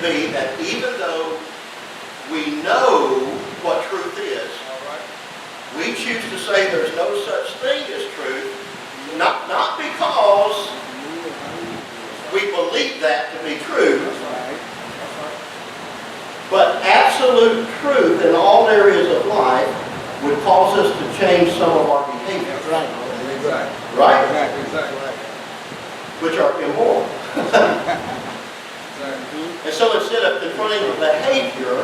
be that even though we know what truth is, we choose to say there's no such thing as truth, not because we believe that to be true, but absolute truth in all areas of life would cause us to change some of our behavior. Right? Exactly. Which are immoral. And so instead of confronting the behavior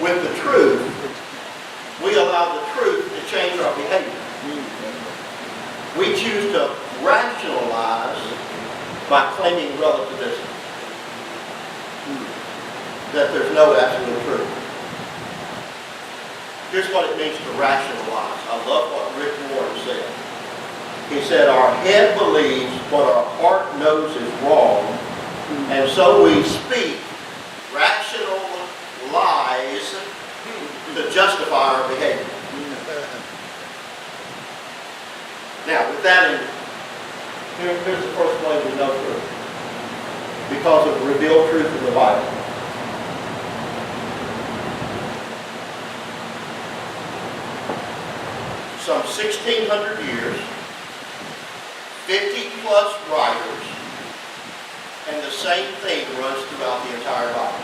with the truth, we allow the truth to change our behavior. We choose to rationalize by claiming relativism. That there's no absolute truth. Here's what it means to rationalize. I love what Rick Warren said. He said, our head believes what our heart knows is wrong, and so we speak rational lies to justify our behavior. Now, with that in mind, here's the first way we know truth. Because of revealed truth in the Bible. Some 1,600 years, 50 plus writers, and the same thing runs throughout the entire Bible.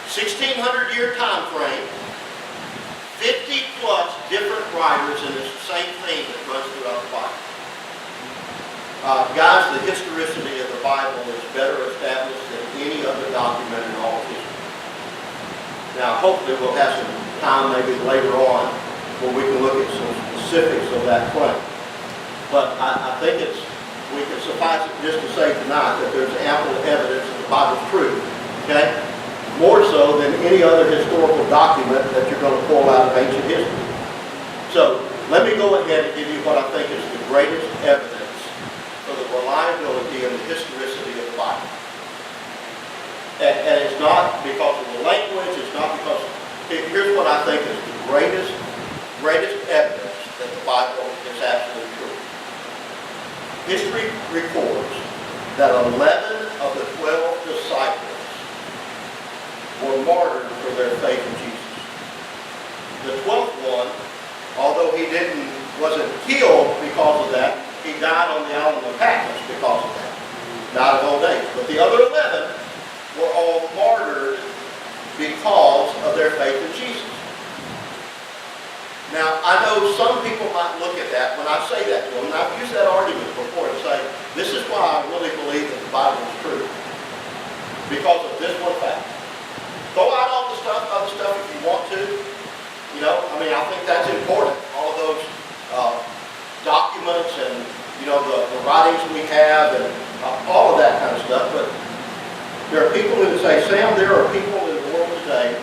1,600 year time frame, 50 plus different writers, and it's the same thing that runs throughout the Bible. Guys, the historicity of the Bible is better established than any other document in all of history. Now, hopefully we'll have some time maybe later on where we can look at some specifics of that claim. But I think we can suffice it just to say tonight that there's ample evidence that the Bible's true. Okay? More so than any other historical document that you're going to pull out of ancient history. So, let me go ahead and give you what I think is the greatest evidence for the reliability and the historicity of the Bible. And it's not because of the language, it's not because... Here's what I think is the greatest evidence that the Bible is absolutely true. History records that 11 of the 12 disciples were martyred for their faith in Jesus. The 12th one, although he wasn't killed because of that, he died on the island of Patmos because of that. Died of old age. But the other 11 were all martyred because of their faith in Jesus. Now, I know some people might look at that when I say that to them, and I've used that argument before to say, this is why I really believe that the Bible is true. Because of this one fact. Throw out all the other stuff if you want to. You know, I mean, I think that's important. All of those documents and, you know, the writings we have and all of that kind of stuff. But there are people who say, Sam, there are people in the world today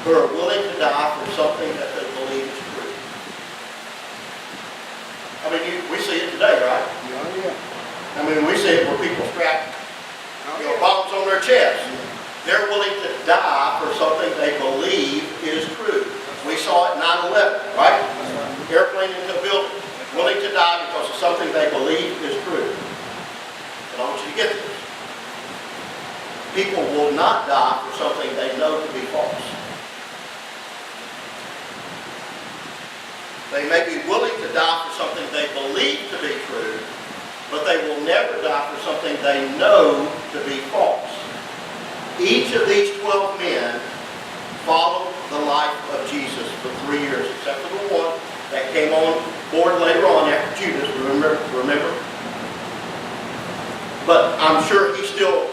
who are willing to die for something that they believe is true. I mean, we see it today, right? Yeah. I mean, we see it where people strap bombs on their chest. They're willing to die for something they believe is true. We saw it 9/11, right? Airplane into a building, willing to die because of something they believe is true. And I want you to get this. People will not die for something they know to be false. They may be willing to die for something they believe to be true, but they will never die for something they know to be false. Each of these 12 men followed the life of Jesus for 3 years, except for the one that came on board later on after Judas, remember? But I'm sure he still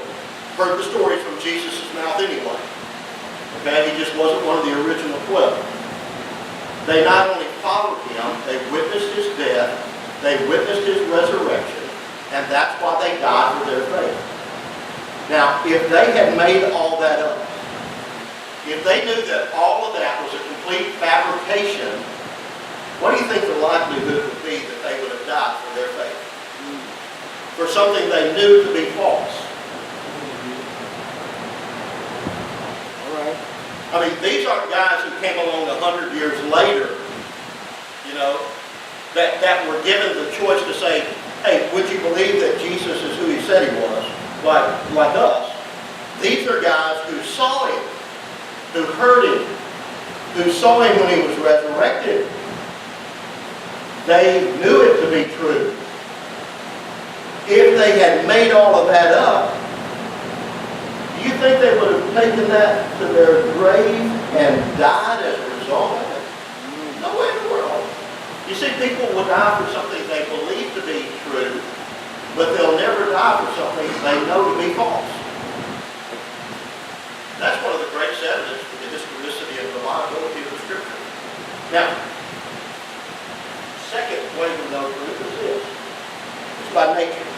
heard the stories from Jesus' mouth anyway. Okay, he just wasn't one of the original 12. They not only followed him, they witnessed his death, they witnessed his resurrection, and that's why they died for their faith. Now, if they had made all that up, if they knew that all of that was a complete fabrication, what do you think the likelihood would be that they would have died for their faith? For something they knew to be false. I mean, these aren't guys who came along 100 years later, you know, that were given the choice to say, hey, would you believe that Jesus is who he said he was? like us. These are guys who saw him, who heard him, who saw him when he was resurrected. They knew it to be true. If they had made all of that up, do you think they would have taken that to their grave and died as a result of it? No way in the world. You see, people will die for something they believe to be true, but they'll never die for something they know to be false. That's one of the greatest evidence for the historicity and reliability of the Scripture. Now, second way we know truth is this. It's by nature.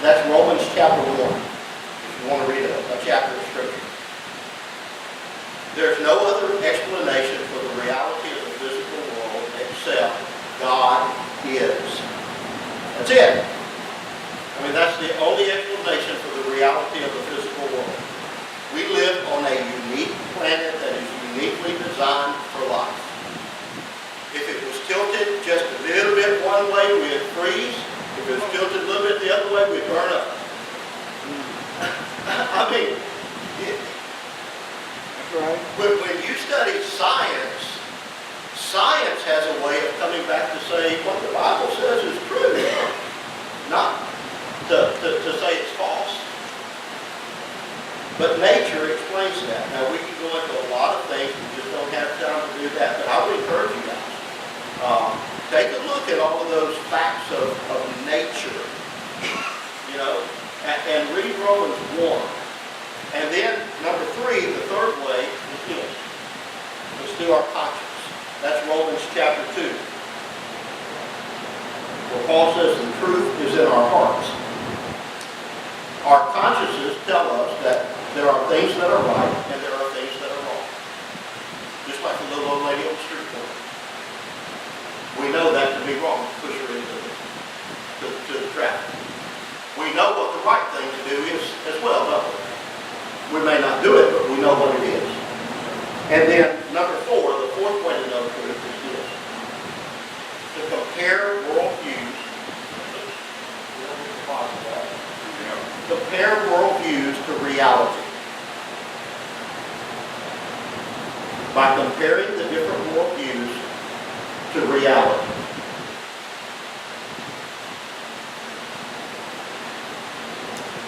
That's Romans chapter 1. If you want to read a chapter of Scripture. There's no other explanation for the reality of the physical world except God is. That's it. I mean, that's the only explanation for the reality of the physical world. We live on a unique planet that is uniquely designed for life. If it was tilted just a little bit one way, we'd freeze. If it was tilted a little bit the other way, we'd burn up. I mean, right. When you study science, science has a way of coming back to say what the Bible says is true, not to say it's false. But nature explains that. Now, we can go into a lot of things. We just don't have time to do that. But I would encourage you guys. Take a look at all of those facts of nature, you know, and read Romans 1. And then, number 3, the third way is this. Let's do our conscience. That's Romans chapter 2. Where Paul says the truth is in our hearts. Our consciences tell us that there are things that are right and there are things that are wrong. Just like the little old lady on the street corner. We know that to be wrong to push her into the traffic. We know what the right thing to do is as well, don't we? We may not do it, but we know what it is. And then, number 4, the fourth way to know truth is this. To compare worldviews. Compare worldviews to reality. By comparing the different worldviews to reality.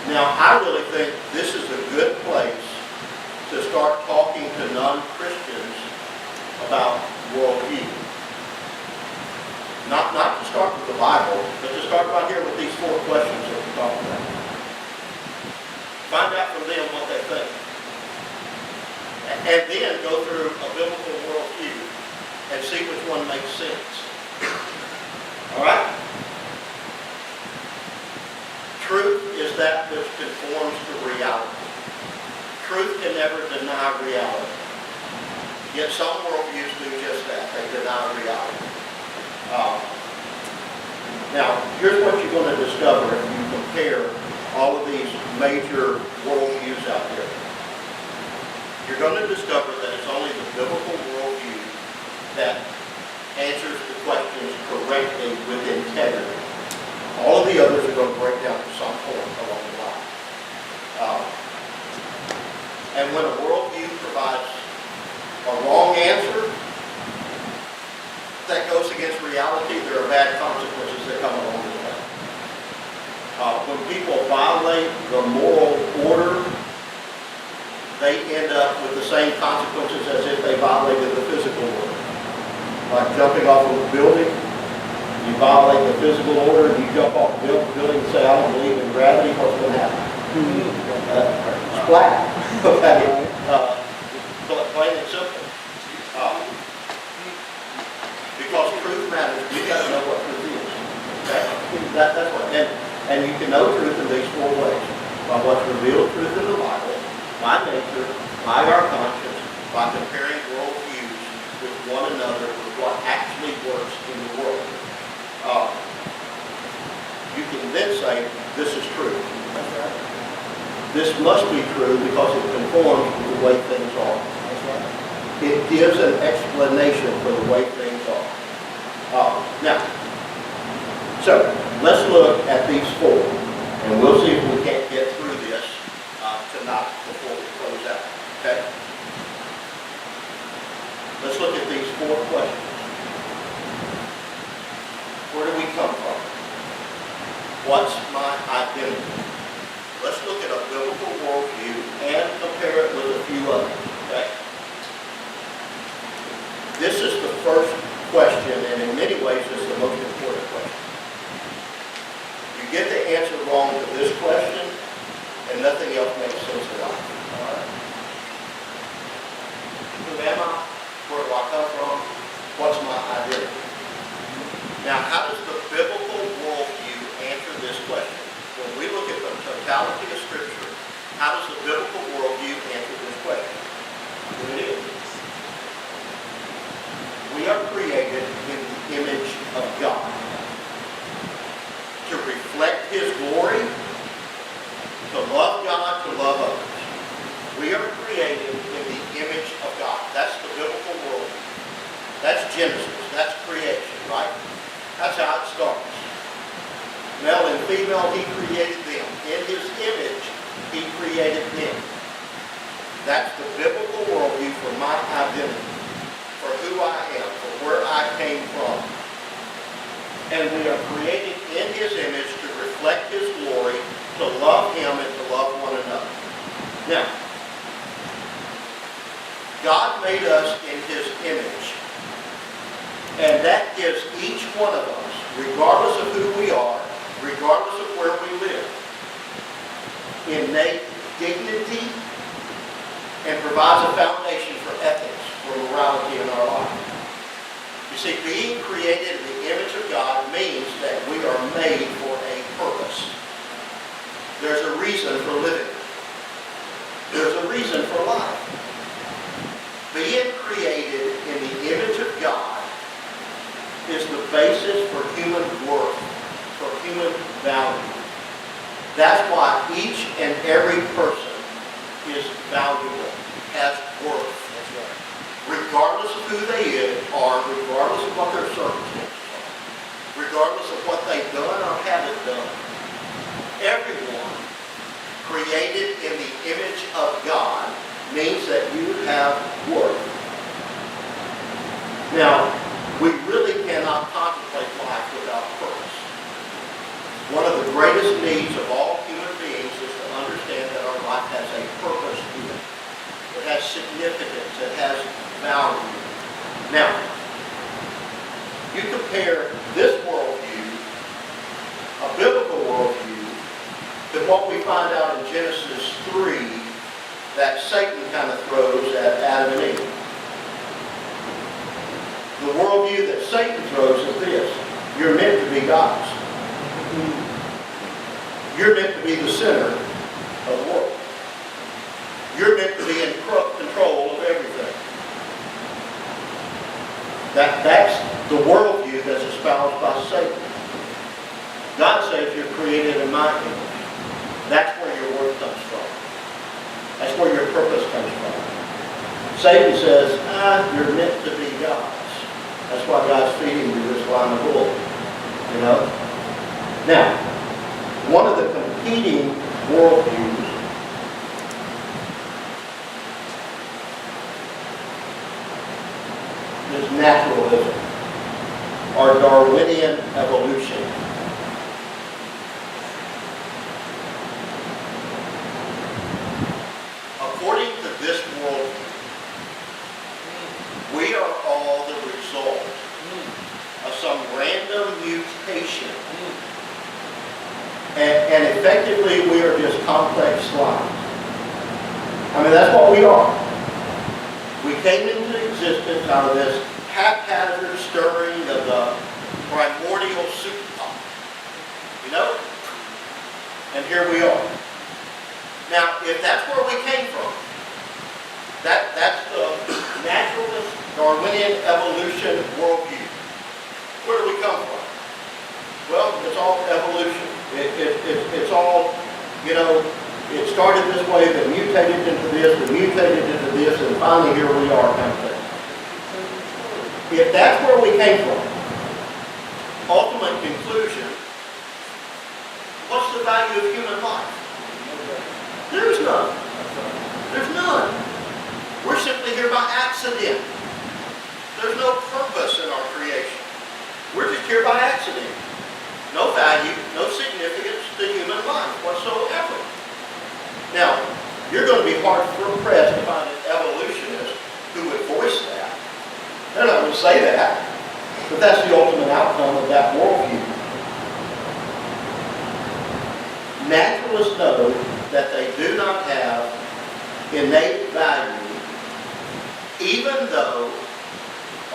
Now, I really think this is a good place to start talking to non-Christians about worldview. Not to start with the Bible, but to start right here with these 4 questions that we talked about. Find out from them what they think. And then go through a biblical worldview and see which one makes sense. All right? Truth is that which conforms to reality. Truth can never deny reality. Yet some worldviews do just that. They deny reality. Now, here's what you're going to discover if you compare all of these major worldviews out there. You're going to discover that it's only the biblical worldview that answers the questions correctly with integrity. All of the others are going to break down to some point along the line. And when a worldview provides a wrong answer that goes against reality, there are bad consequences that come along with that. When people violate the moral order, they end up with the same consequences as if they violated the physical order. Like jumping off of a building, you violate the physical order, and you jump off the building and say, I don't believe in gravity, what's going to happen? Splat. Okay. Plain and simple. Because truth matters, you got to know what truth is. Okay? That's what. And you can know truth in these 4 ways. By what's revealed truth in the Bible, by nature, by our conscience, by comparing worldviews with one another, with what actually works in the world. You can then say, this is true. This must be true because it conforms with the way things are. It gives an explanation for the way things are. Now, so let's look at these 4, and we'll see if we can't get through this tonight before we close out. Okay? Let's look at these 4 questions. Where do we come from? What's my identity? Let's look at a biblical worldview and compare it with a few others. Okay? This is the first question, and in many ways it's the most important question. You get the answer wrong to this question, and nothing else makes sense in life. All right? Who am I? Where do I come from? What's my identity? Now, how does the biblical worldview answer this question? When we look at the totality of Scripture, how does the biblical worldview answer this question? Here it is. We are created in the image of God to reflect His glory, to love God, to love others. We are created in the image of God. That's the biblical worldview. That's Genesis. That's creation, right? That's how it starts. Male and female, He created them. In His image, He created them. That's the biblical worldview for my identity, for who I am, for where I came from. And we are created in His image to reflect His glory, to love Him, and to love one another. Now, God made us in His image. And that gives each one of us, regardless of who we are, regardless of where we live, innate dignity and provides a foundation for ethics, for morality in our life. You see, being created in the image of God means that we are made for a purpose. There's a reason for living. There's a reason for life. Being created in the image of God is the basis for human worth, for human value. That's why each and every person is valuable, has worth. That's right. Regardless of who they are, regardless of what their circumstances are, regardless of what they've done or haven't done, everyone created in the image of God means that you have worth. Now, we really cannot contemplate life without purpose. One of the greatest needs of all human beings is to understand that our life has a purpose to it. It has significance. It has value. Now, you compare this worldview, a biblical worldview, to what we find out in Genesis 3 that Satan kind of throws at Adam and Eve. The worldview that Satan throws is this: you're meant to be gods. You're meant to be the center of the world. You're meant to be in control of everything. That's the worldview that's espoused by Satan. God says you're created in my image. That's where your worth comes from. That's where your purpose comes from. Satan says, you're meant to be gods. That's why God's feeding you this line of wool. You know? Now, one of the competing worldviews is naturalism, or Darwinian evolution. According to this worldview, we are all the result of some random mutation. And effectively, we are just complex slimes. I mean, that's what we are. We came into existence out of this haphazard stirring of the primordial soup pot. You know? And here we are. Now, if that's where we came from, that's the naturalist Darwinian evolution worldview. Where do we come from? Well, it's all evolution. It's all, you know, it started this way, then mutated into this, then mutated into this, and finally here we are kind of thing. If that's where we came from, ultimate conclusion, what's the value of human life? There's none. by accident. There's no purpose in our creation. We're just here by accident. No value, no significance to human life whatsoever. Now, you're going to be hard-pressed to find an evolutionist who would voice that. They're not going to say that, but that's the ultimate outcome of that worldview. Naturalists know that they do not have innate value, even though,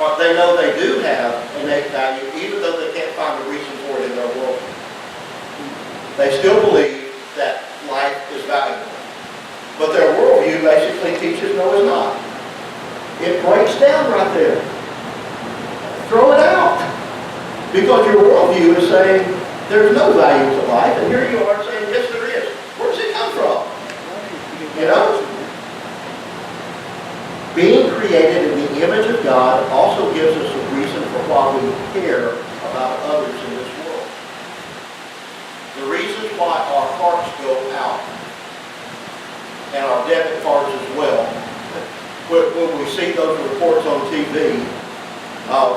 or they know they do have innate value, even though they can't find a reason for it in their worldview. They still believe that life is valuable. But their worldview basically teaches no, it's not. It breaks down right there. Throw it out. Because your worldview is saying there's no value to life, and here you are saying, yes, there is. Where does it come from? You know? Being created in the image of God also gives us a reason for why we care about others in this world. The reasons why our hearts go out, and our debit cards as well, when we see those reports on TV of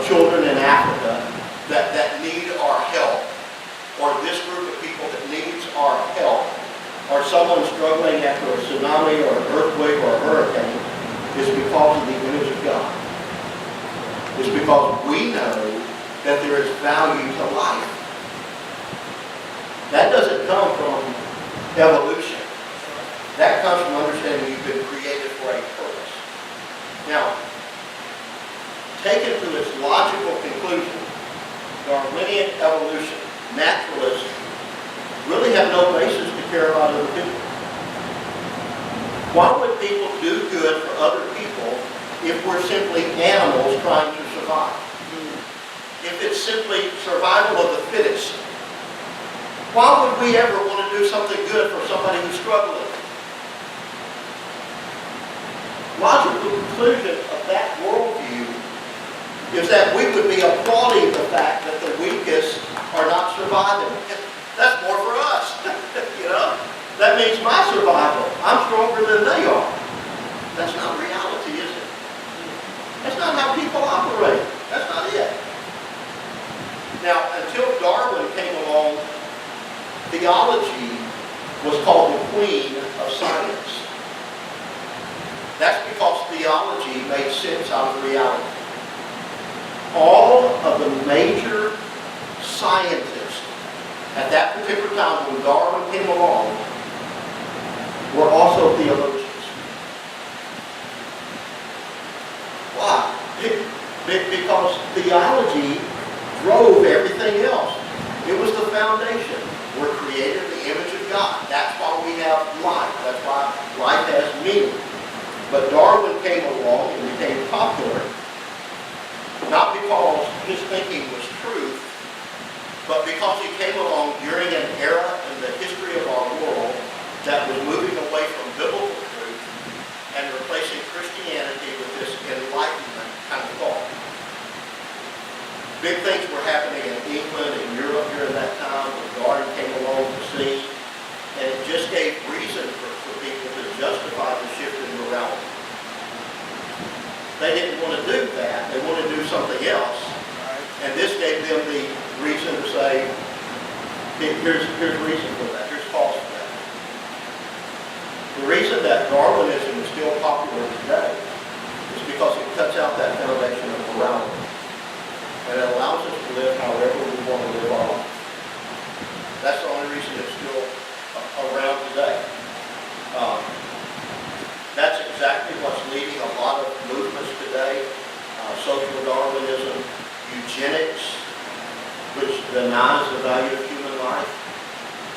children in Africa that need our help, or this group of people that needs our help, or someone struggling after a tsunami or an earthquake or a hurricane, is because of the image of God. It's because we know that there is value to life. That doesn't come from evolution. That comes from understanding you've been created for a purpose. Now, taken to its logical conclusion, Darwinian evolution, naturalists really have no basis to care about other people. Why would people do good for other people if we're simply animals trying to survive? If it's simply survival of the fittest, why would we ever want to do something good for somebody who's struggling? Logical conclusion of that worldview is that we would be applauding the fact that the weakest are not surviving. That's more for us, you know? That means my survival. I'm stronger than they are. That's not reality, is it? That's not how people operate. That's not it. Now, until Darwin came along, theology was called the queen of science. That's because theology made sense out of reality. All of the major scientists at that particular time when Darwin came along were also theologians. Why? Because theology drove everything else. It was the foundation. We're created in the image of God. That's why we have life. That's why life has meaning. But Darwin came along and became popular, not because his thinking was truth, but because he came along during an era in the history of our world that was moving away from biblical truth and replacing Christianity with this enlightenment kind of thought. Big things were happening in England and Europe during that time when Darwin came along to see, and it just gave reason for people to justify the shift in morality. They didn't want to do that. They wanted to do something else. And this gave them the reason to say, here's reason for that. Here's cause for that. The reason that Darwinism is still popular today is because it cuts out that foundation of morality. And it allows us to live however we want to live our life. That's the only reason it's still around today. That's exactly what's leading a lot of movements today. Social Darwinism, eugenics, which denies the value of human life.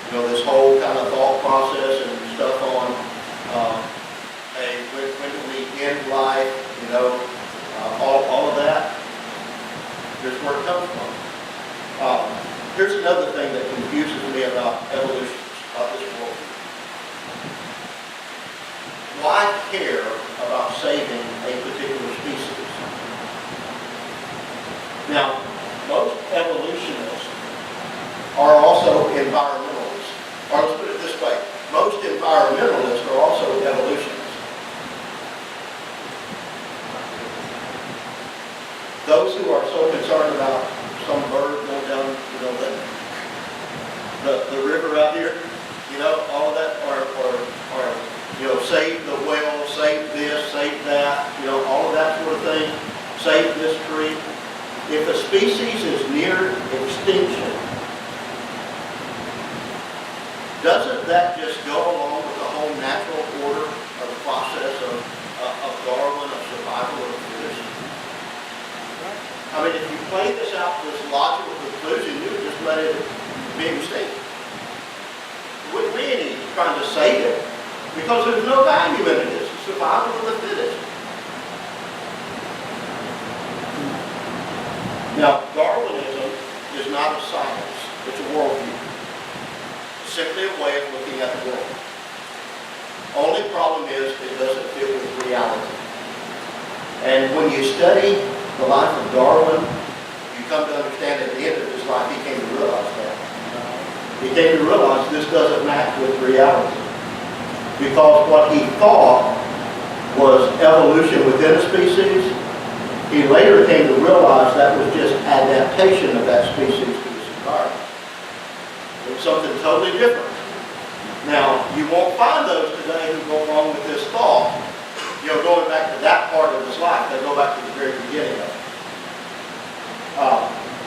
You know, this whole kind of thought process and stuff on, when do we end life, you know, all of that. Here's where it comes from. Here's another thing that confuses me about evolution, about this world. Why care about saving a particular species? Now, most evolutionists are also environmentalists. Or let's put it this way, most environmentalists are also evolutionists. species is near extinction, doesn't that just go along with the whole natural order of the process of Darwin, of survival of the fittest? I mean, if you play this out to this logical conclusion, you would just let it be extinct. It wouldn't be any trying to save it, because there's no value in it. It's the survival of the fittest. Now, Darwinism is not a science. It's a worldview. It's simply a way of looking at the world. Only problem is it doesn't fit with reality. And when you study the life of Darwin, you come to understand at the end of his life he came to realize that. He came to realize this doesn't match with reality. Because what he thought was evolution within a species, he later came to realize that was just adaptation of that species to its environment. It was something totally different. Now, you won't find those today who go along with this thought, going back to that part of his life. They go back to the very beginning of it.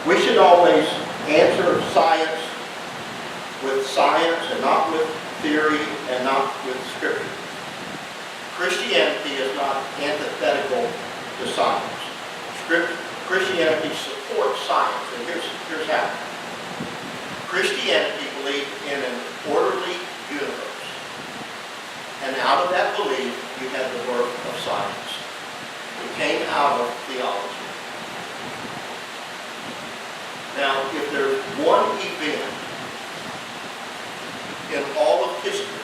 We should always answer science with science and not with theory and not with scripture. Christianity is not antithetical to science. Christianity supports science, and here's how. Christianity believed in an orderly universe. And out of that belief, you had the birth of science. It came out of theology. Now, if there's one event in all of history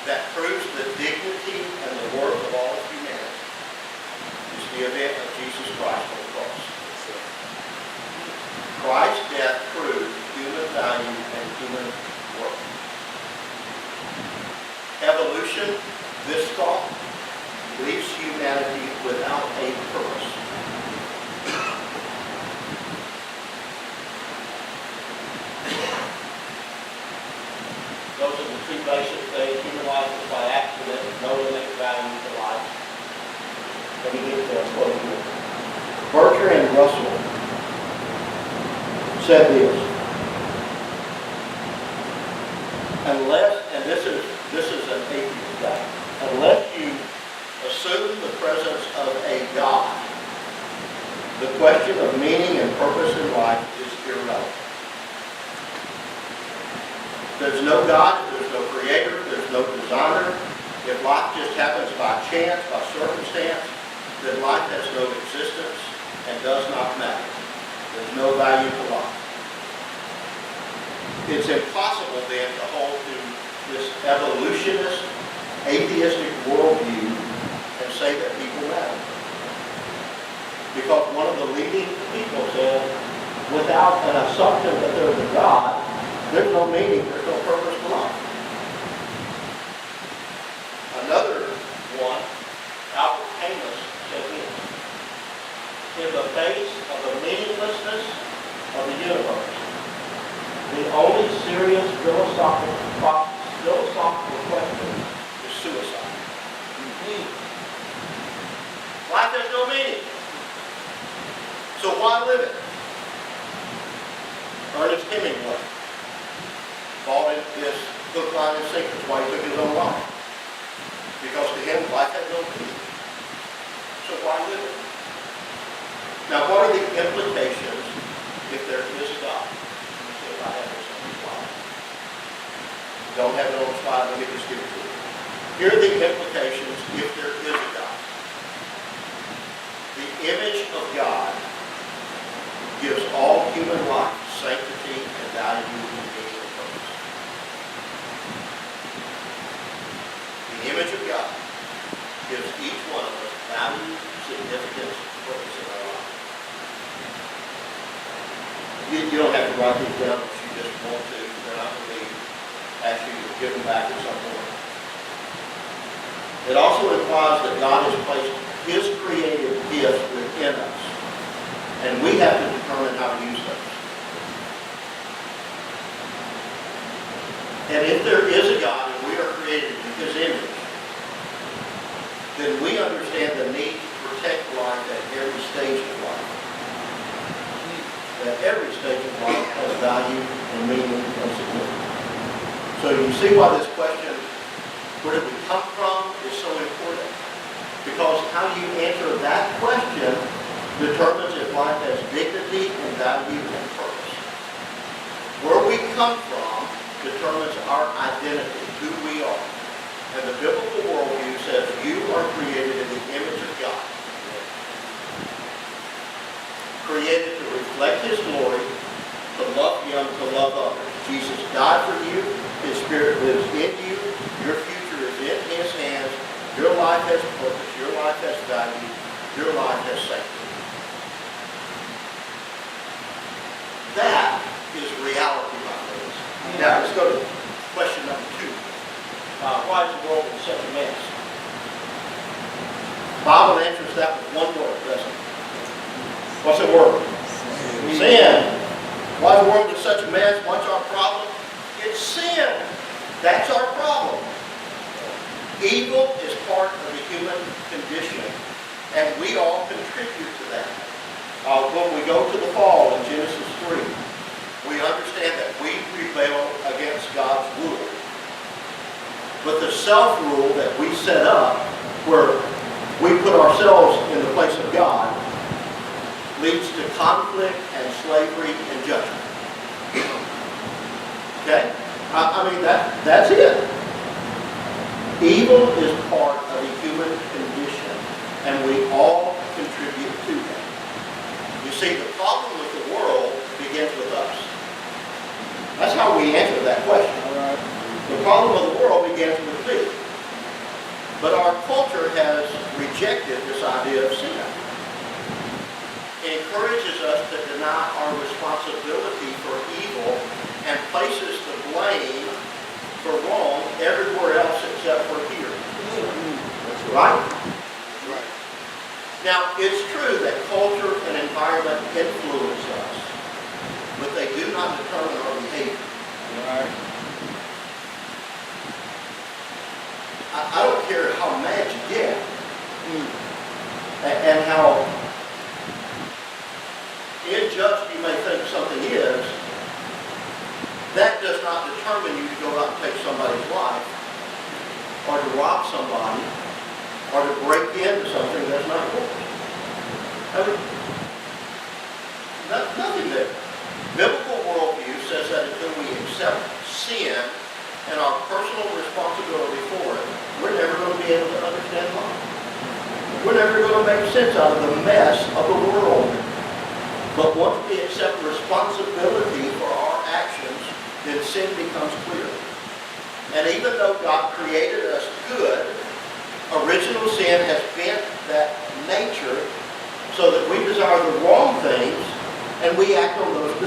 that proves the dignity and the worth of all of humanity, it's the event of Jesus Christ on the cross. Christ's death proved human value and human worth. Evolution, this thought, leaves humanity without a purpose. Those are the two basic things. Human life is by accident, no limit value to life. Let me get to a quote here. Bertrand Russell said this: unless, and this is an atheist guy, unless you assume the presence of a God, the question of meaning and purpose in life is irrelevant. There's no God, there's no creator, there's no designer. If life just happens by chance, by circumstance, then life has no existence and does not matter. There's no value to life. It's impossible then to hold to this evolutionist, atheistic worldview and say that people matter. Because one of the leading people said, without an assumption that there's a God, there's no meaning, there's no purpose to life. Another one, Albert Camus, said this: in the face of the meaninglessness of the universe, the only serious philosophical question is suicide. Life has no meaning. So why live it? Ernest Hemingway bought into this hook, line, and sinker. That's why he took his own life. Because to him, life had no meaning. So why live it? Now, what are the implications if there is a God? Let me see if I have this on the slide. Don't have it on the slide. Let me just give it to you. Here are the implications if there is a God. The image of God gives all human life sanctity and value and meaning and purpose. The image of God gives each one of us value, significance, purpose in our life. You don't have to write these down if you just want to. They're not going to be asked you to give them back at some point. It also implies that God has placed His creative gifts within us, and we have to determine how to use those. And if there is a God and we are created in His image, then we understand the need to protect life at every stage of life. see why this question, where did we come from, is so important. Because how you answer that question determines if life has dignity and value and purpose. Where we come from determines our identity, who we are. And the biblical worldview says you are created in the image of God. Created to reflect His glory, to love Him, to love others. Jesus died for you. His Spirit lives in you. Your future is in His hands. Your life has purpose. Your life has value. Your life has sanctity. That is reality, my friends. Now, let's go to question number 2. Why is the world in such a mess? The Bible answers that with one word, doesn't it? What's the word? Sin. Why is the world in such a mess? What's our problem? It's sin. That's our problem. Evil is part of the human condition, and we all contribute to that. When we go to the fall in Genesis 3, we understand that we rebel against God's rule. But the self-rule that we set up, where we put ourselves in the place of God, leads to conflict and slavery and judgment. Okay? I mean, that's it. Evil is part of the human condition, and we all contribute to that. You see, the problem with the world begins with us. That's how we answer that question. The problem of the world begins with me. But our culture has rejected this idea of sin. It encourages us to deny our responsibility for evil and places the blame for wrong everywhere else except for here. Right? Right. Now, it's true that culture and environment influence us, but they do not determine our behavior. Right. I don't care how mad you get and how unjust you may think something is, that does not determine you to go out and take somebody's life, or to rob somebody, or to break into something that's not yours. I mean, nothing there. Biblical worldview says that until we accept sin and our personal responsibility for it, we're never going to be able to understand life. We're never going to make sense out of the mess of the world. But once we accept responsibility for our actions, then sin becomes clear. And even though God created us good, original sin has bent that nature so that we desire the wrong things and we act on those desires.